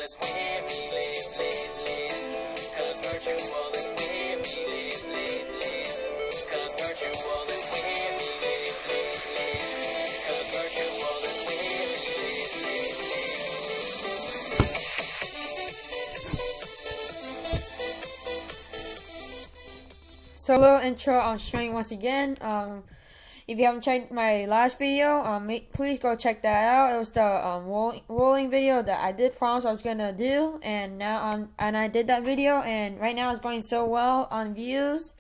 is where we live, live, live. Cause virtual is where we live, live, live. Cause virtual is where we live, live, live. Cause virtual is where we live, live, live. So a little intro on String once again. If you haven't checked my last video, please go check that out. It was the rolling video that I did promise I was gonna do, and I did that video, and right now it's going so well on views.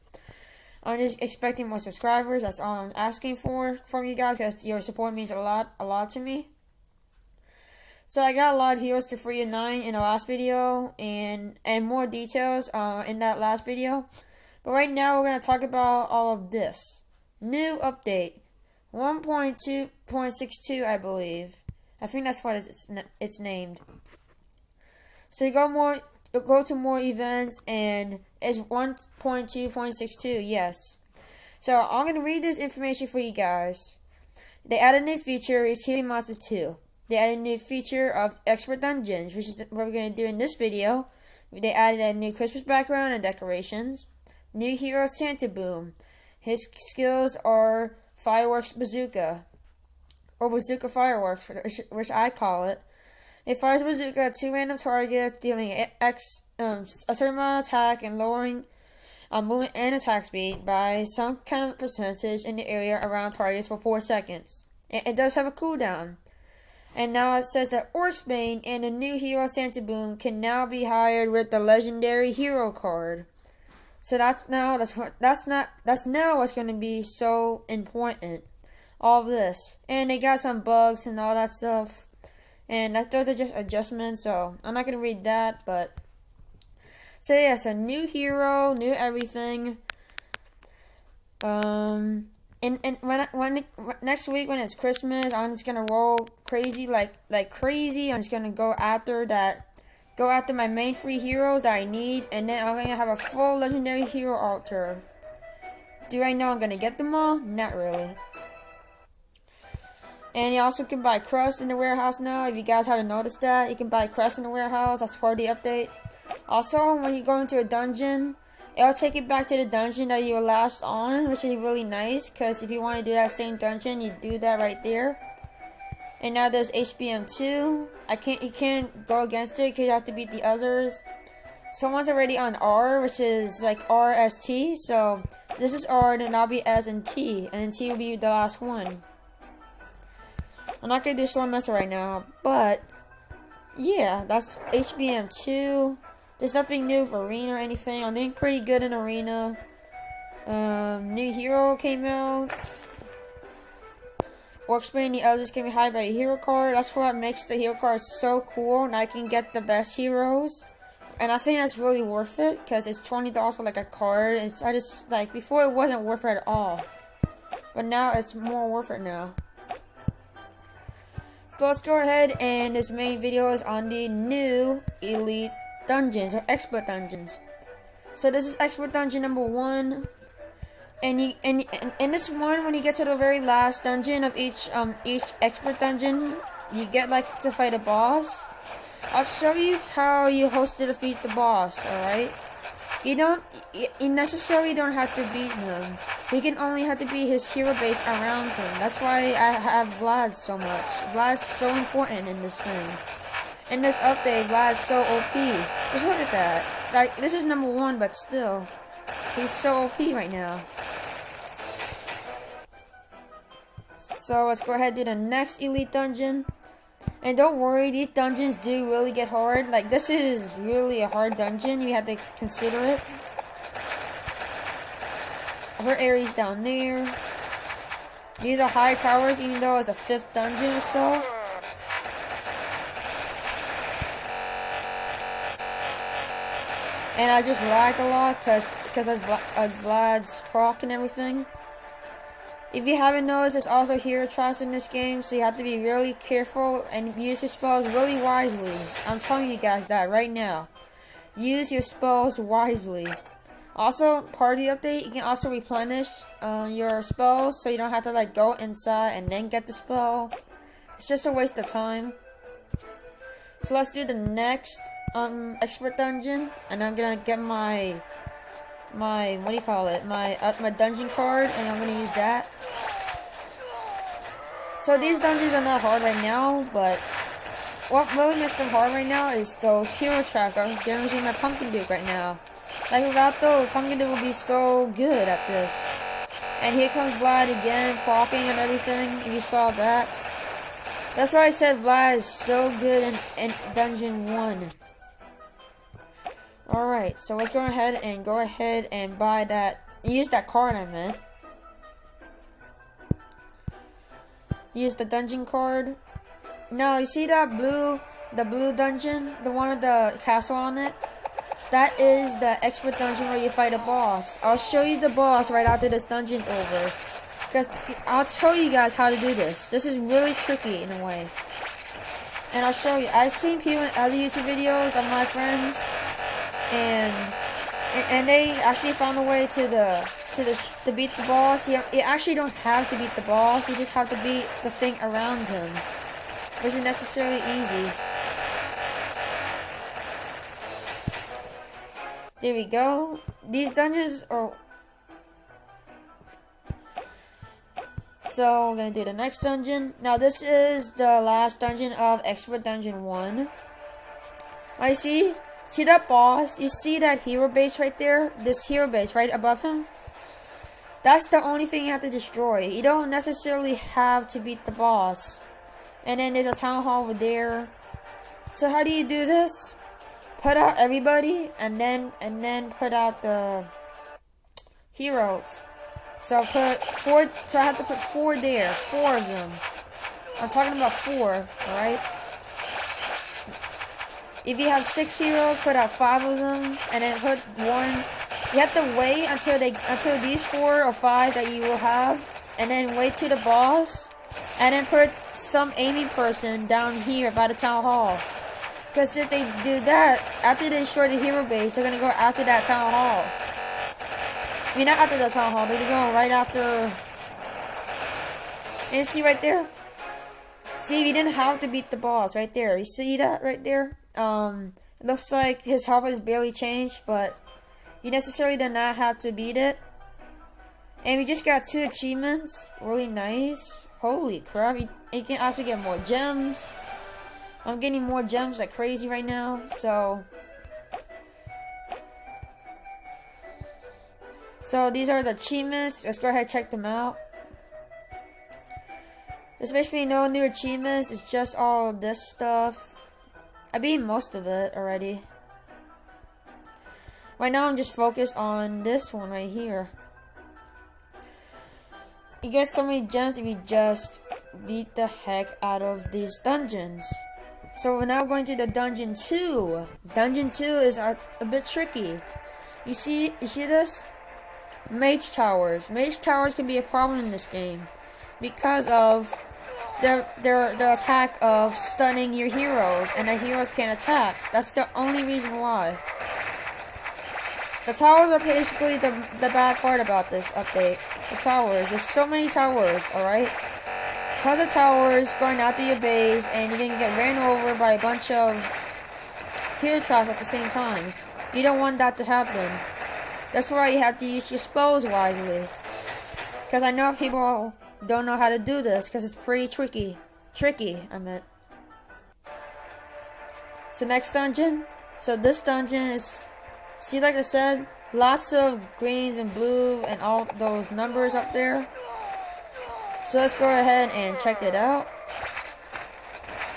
I'm just expecting more subscribers. That's all I'm asking for from you guys, because your support means a lot to me. So I got a lot of heroes to free in 9 in the last video, and more details in that last video. But right now we're gonna talk about all of this. New update 1.2.62, I believe. I think that's what it's named. So you go to more events, and it's 1.2.62. Yes. So I'm gonna read this information for you guys. They added a new feature, it's Healing Monsters 2. They added a new feature of Expert Dungeons, which is what we're gonna do in this video. They added a new Christmas background and decorations. New hero Santa Boom. His skills are Fireworks Bazooka, or Bazooka Fireworks, which I call it. It fires a bazooka at 2 random targets, dealing a certain amount of attack and lowering movement and attack speed by some kind of percentage in the area around targets for 4 seconds. It does have a cooldown. And now it says that Orcsbane and the new hero Santa Boom can now be hired with the legendary hero card. So that's now what's going to be so important. All of this, and they got some bugs and all that stuff, and those are just adjustments. So I'm not going to read that, but so yeah, so new hero, new everything. And when next week when it's Christmas, I'm just gonna roll crazy like crazy. I'm just gonna go after my main free heroes that I need, and then I'm going to have a full legendary hero altar. Do I know I'm going to get them all? Not really. And you also can buy Crust in the warehouse now. If you guys haven't noticed that, you can buy Crust in the warehouse. That's part of the update. Also, when you go into a dungeon, it'll take you back to the dungeon that you were last on, which is really nice, because if you want to do that same dungeon, you do that right there. And now there's HBM2. You can't go against it because you have to beat the others. Someone's already on R, which is like RST. So this is R, then I'll be S and T, and then T will be the last one. I'm not gonna do Storm Master right now, but yeah, that's HBM2. There's nothing new for Arena or anything. I'm doing pretty good in Arena. New hero came out. Orcsbane, the others can be hired by a hero card. That's what makes the hero card so cool, and I can get the best heroes. And I think that's really worth it, because it's $20 for like a card. I just, like, before it wasn't worth it at all. But now it's more worth it now. So let's go ahead, and this main video is on the new Elite Dungeons, or Expert Dungeons. So this is Expert Dungeon number 1. And in this one, when you get to the very last dungeon of each expert dungeon, you get like to fight a boss. I'll show you how you host to defeat the boss. All right, you necessarily don't have to beat him. You can only have to beat his hero base around him. That's why I have Vlad so much. Vlad's so important in this thing. In this update, Vlad's so OP. Just look at that. Like, this is number 1, but still, he's so OP right now. So let's go ahead and do the next Elite Dungeon. And don't worry, these dungeons do really get hard. Like, this is really a hard dungeon. You have to consider it. Her area's down there. These are high towers, even though it's a 5th dungeon or so. And I just lagged a lot because of Vlad's proc and everything. If you haven't noticed, there's also hero traps in this game, so you have to be really careful and use your spells really wisely. I'm telling you guys that right now. Use your spells wisely. Also, part of the update, you can also replenish your spells, so you don't have to like go inside and then get the spell. It's just a waste of time. So let's do the next expert dungeon, and I'm gonna get my what do you call it? My dungeon card, and I'm gonna use that. So these dungeons are not hard right now, but what really makes them hard right now is those hero traps that I'm guaranteeing my Pumpkin Duke right now. Like without those, Pumpkin Duke will be so good at this. And here comes Vlad again, walking and everything, if you saw that. That's why I said Vlad is so good in Dungeon 1. Alright, so let's go ahead and buy that, use that card I meant. Use the dungeon card. Now, you see that the blue dungeon? The one with the castle on it? That is the expert dungeon where you fight a boss. I'll show you the boss right after this dungeon's over. Because I'll tell you guys how to do this. This is really tricky in a way. And I'll show you. I've seen people in other YouTube videos of my friends. And they actually found a way to beat the boss. You actually don't have to beat the boss. You just have to beat the thing around him. Which is necessarily easy. There we go. These dungeons are... So, we're gonna do the next dungeon. Now, this is the last dungeon of Expert Dungeon 1. I see that boss? You see that hero base right there? This hero base right above him? That's the only thing you have to destroy. You don't necessarily have to beat the boss. And then there's a town hall over there. So how do you do this? Put out everybody, and then put out the heroes. So put 4. So I have to put 4 there. 4 of them. I'm talking about 4. All right. If you have 6 heroes, put out 5 of them, and then put 1. You have to wait until these 4 or 5 that you will have, and then wait to the boss, and then put some aiming person down here by the town hall. Because if they do that, after they destroy the hero base, they're gonna go after that town hall. I mean, not after the town hall. They're gonna go right after. And see right there. See, we didn't have to beat the boss right there. You see that right there? It looks like his health is barely changed, but you necessarily did not have to beat it. And we just got 2 achievements. Really nice. Holy crap. You can also get more gems. I'm getting more gems like crazy right now. So these are the achievements. Let's go ahead and check them out. There's basically no new achievements. It's just all this stuff. I beat most of it already. Right now I'm just focused on this one right here. You get so many gems if you just beat the heck out of these dungeons. So we're now going to the Dungeon 2. Dungeon 2 is a bit tricky. You see this? Mage Towers. Mage Towers can be a problem in this game because of the attack of stunning your heroes, and the heroes can't attack. That's the only reason why. The towers are basically the bad part about this update. The towers. There's so many towers, alright? Tons of towers going after your base, and you're gonna get ran over by a bunch of hero traps at the same time. You don't want that to happen. That's why you have to use your spells wisely. Because I know people don't know how to do this, because it's pretty tricky. I meant. So next dungeon. So this dungeon is, see, like I said, lots of greens and blue and all those numbers up there. So let's go ahead and check it out.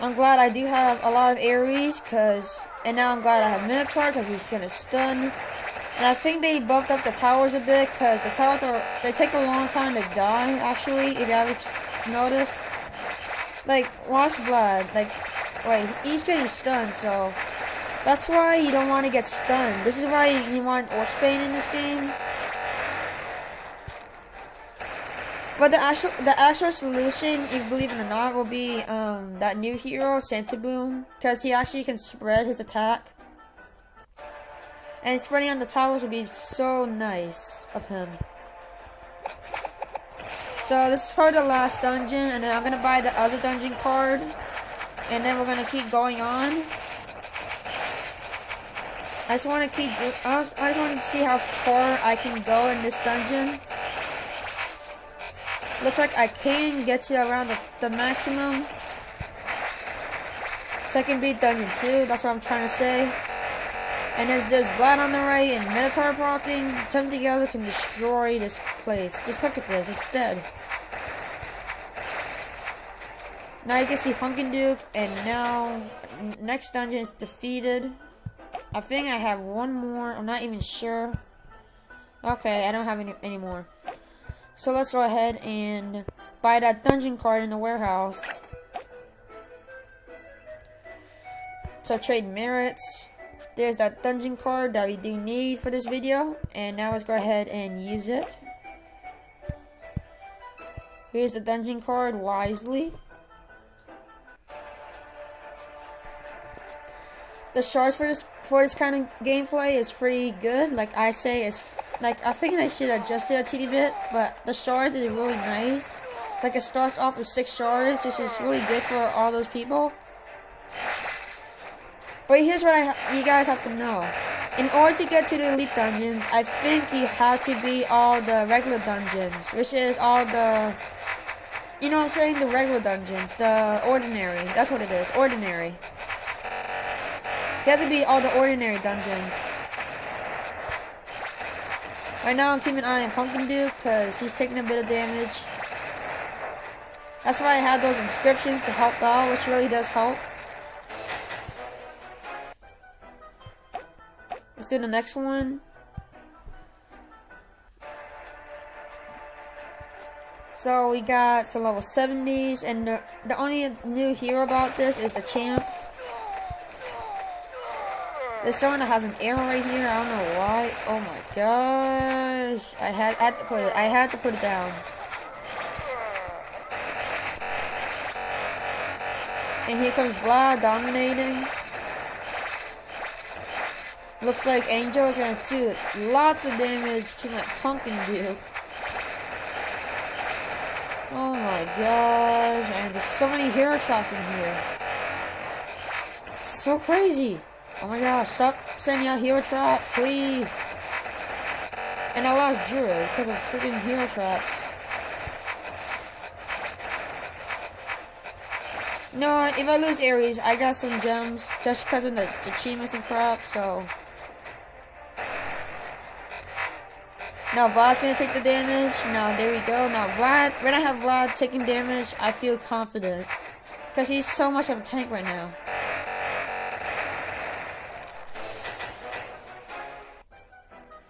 I'm glad I do have a lot of AoEs, and now I'm glad I have Minotaur because he's gonna stun. And I think they buffed up the towers a bit because the towers they take a long time to die. Actually, if you ever noticed, like watch Vlad, like he's getting stunned, so that's why you don't want to get stunned. This is why you want Orcsbane in this game. But the actual solution, if you believe it or not, will be that new hero, Santaboom, because he actually can spread his attack. And spreading on the towers would be so nice of him. So this is probably the last dungeon, and then I'm gonna buy the other dungeon card. And then we're gonna keep going on. I just want to see how far I can go in this dungeon. Looks like I can get to around the maximum. So I can beat dungeon 2, that's what I'm trying to say. And there's Vlad on the right and Minotaur popping. Them together can destroy this place. Just look at this, it's dead. Now you can see Pumpkin Duke, and now next dungeon is defeated. I think I have one more, I'm not even sure. Okay, I don't have any more. So let's go ahead and buy that dungeon card in the warehouse. So trade merits. There's that dungeon card that we do need for this video. And now let's go ahead and use it. Here's the dungeon card wisely. The shards for this kind of gameplay is pretty good. Like I say, it's like I think I should adjust it a teeny bit, but the shards is really nice. Like it starts off with 6 shards, which is really good for all those people. But here's what you guys have to know. In order to get to the elite dungeons, I think you have to beat all the regular dungeons, which is all the, you know what I'm saying, the regular dungeons, the ordinary. That's what it is, ordinary. You have to beat all the ordinary dungeons. Right now I'm keeping an eye on Pumpkin Duke because he's taking a bit of damage. That's why I have those inscriptions to help out, which really does help. Let's do the next one. So we got to level 70s, and the only new hero about this is the champ. There's someone that has an arrow right here. I don't know why. Oh my gosh! I had to put it down. And here comes Vlad dominating. Looks like Angel is gonna do lots of damage to my Pumpkin Duke. Oh my gosh! And there's so many hero traps in here. It's so crazy. Oh my gosh, stop sending out hero traps, please. And I lost Druid because of freaking hero traps. No, if I lose Ares, I got some gems just because of the achievements and crap, so. Now Vlad's gonna take the damage. Now there we go. Now Vlad, when I have Vlad taking damage, I feel confident. Because he's so much of a tank right now.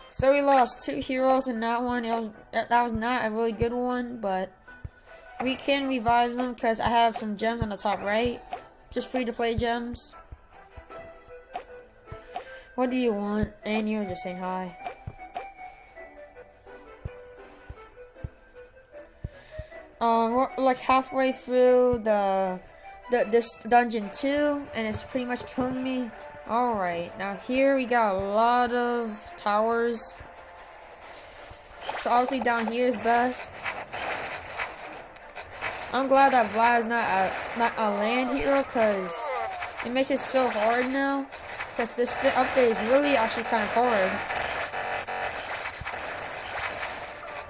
So we lost 2 heroes in that one. That was not a really good one, but we can revive them because I have some gems on the top right. Just free to play gems. What do you want? And you're just saying hi. We're like halfway through this dungeon 2, and it's pretty much killing me. Alright, now here we got a lot of towers. So obviously down here is best. I'm glad that Vlad is not a land hero because it makes it so hard now. Because this update is really actually kind of hard.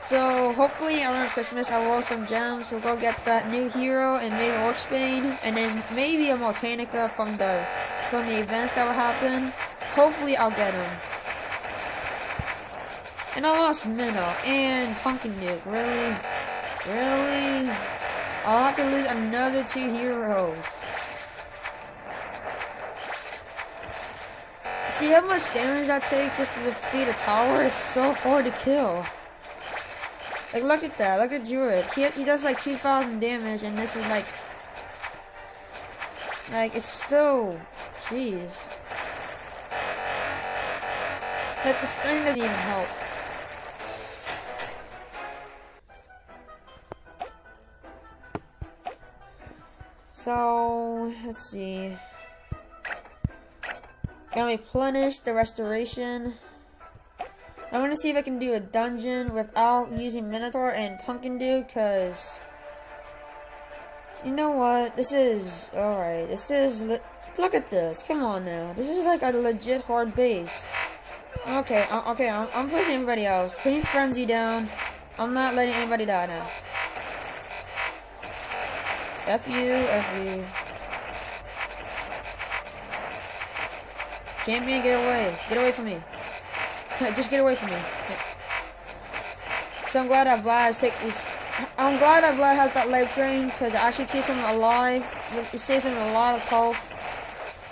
So hopefully around Christmas I'll roll some gems. We'll go get that new hero and maybe Orcsbane, and then maybe a Multanica from the events that will happen. Hopefully I'll get him. And I lost Minnow and Pumpkin Duke. Really? Really? I'll have to lose another 2 heroes. See how much damage that takes just to defeat a tower? It's so hard to kill. Like, look at that. Look at Druid. He does like 2,000 damage, and this is like, it's still, jeez. Like, the stun doesn't even help. So, let's see. Gonna replenish the restoration. I want to see if I can do a dungeon without using Minotaur and Pumpkin Duke, because You know what? This is alright. Look at this. Come on now. This is like a legit hard base. Okay, I'm placing everybody else. Putting Frenzy down. I'm not letting anybody die now. F you. Champion, get away. Get away from me. Just get away from me. So I'm glad that Vlad has that life drain, because it actually keeps him alive. It saves him a lot of health.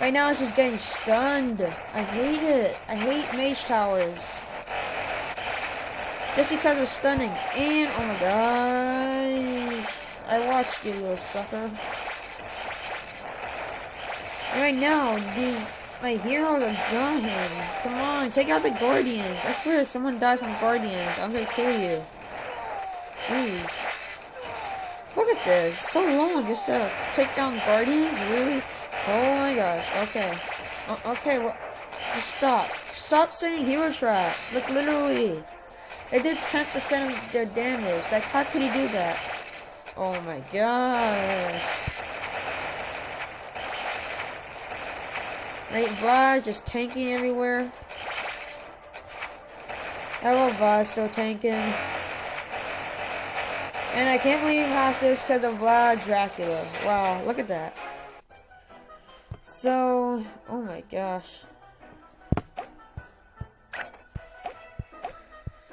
Right now it's just getting stunned. I hate it. I hate mage towers. Just because of stunning. And oh my gosh. I watched you, little sucker. And right now, my heroes are dying. Come on, take out the Guardians. I swear if someone dies from Guardians, I'm gonna kill you. Jeez. Look at this. So long just to take down Guardians? Really? Oh my gosh. Okay. Okay, well, just stop. Stop sending hero traps. Like, literally. They did 10% of their damage. Like, how could he do that? Oh my gosh. Right, Vlad's just tanking everywhere. Hello, Vlad's still tanking. And I can't believe he has this because of Vlad Dracula. Wow, look at that. So, oh my gosh.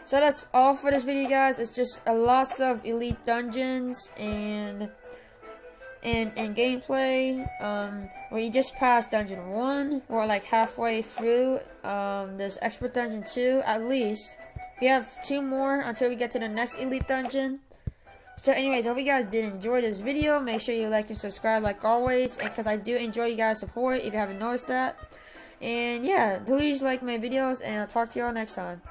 So that's all for this video, guys. It's just lots of elite dungeons and gameplay. We just passed dungeon 1. We're like halfway through. There's expert dungeon 2 at least. We have 2 more until we get to the next elite dungeon. So anyways, I hope you guys did enjoy this video. Make sure you like and subscribe like always, because I do enjoy you guys' support if you haven't noticed that. And yeah, please like my videos, and I'll talk to you all next time.